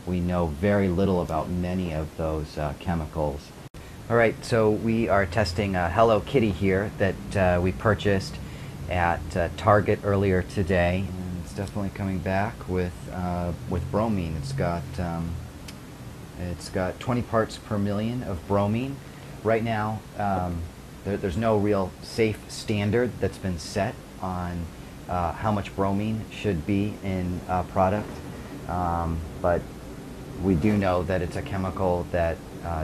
we know very little about many of those chemicals. All right, so we are testing a Hello Kitty here that we purchased at Target earlier today. And it's definitely coming back with bromine. It's got 20 parts per million of bromine. Right now, there's no real safe standard that's been set on how much bromine should be in a product, but we do know that it's a chemical that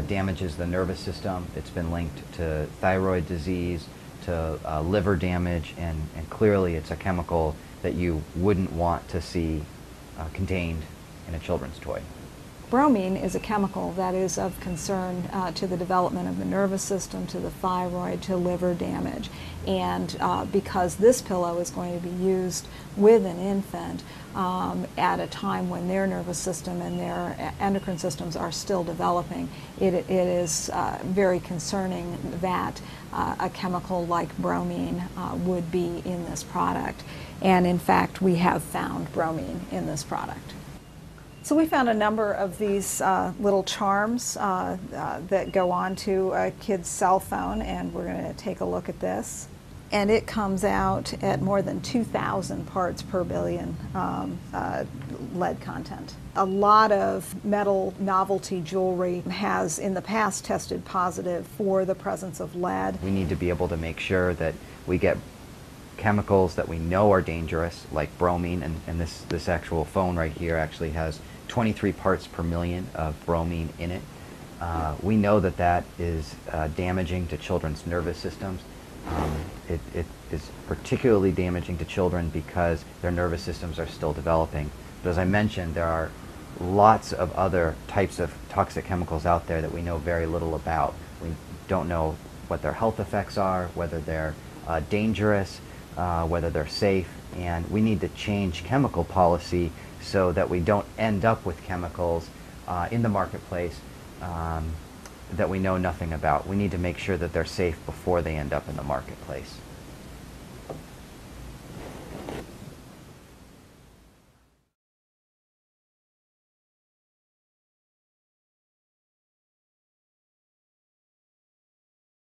damages the nervous system. It's been linked to thyroid disease, to liver damage, and clearly it's a chemical that you wouldn't want to see contained in a children's toy. Bromine is a chemical that is of concern to the development of the nervous system, to the thyroid, to liver damage. And because this pillow is going to be used with an infant at a time when their nervous system and their endocrine systems are still developing, it is very concerning that a chemical like bromine would be in this product. And in fact, we have found bromine in this product. So we found a number of these little charms that go onto a kid's cell phone, and we're going to take a look at this. And it comes out at more than 2,000 parts per billion lead content. A lot of metal novelty jewelry has in the past tested positive for the presence of lead. We need to be able to make sure that we get chemicals that we know are dangerous, like bromine, and this actual phone right here actually has 23 parts per million of bromine in it. We know that that is damaging to children's nervous systems. It is particularly damaging to children because their nervous systems are still developing. But as I mentioned, there are lots of other types of toxic chemicals out there that we know very little about. We don't know what their health effects are, whether they're dangerous, whether they're safe, and we need to change chemical policy so that we don't end up with chemicals in the marketplace that we know nothing about. We need to make sure that they're safe before they end up in the marketplace.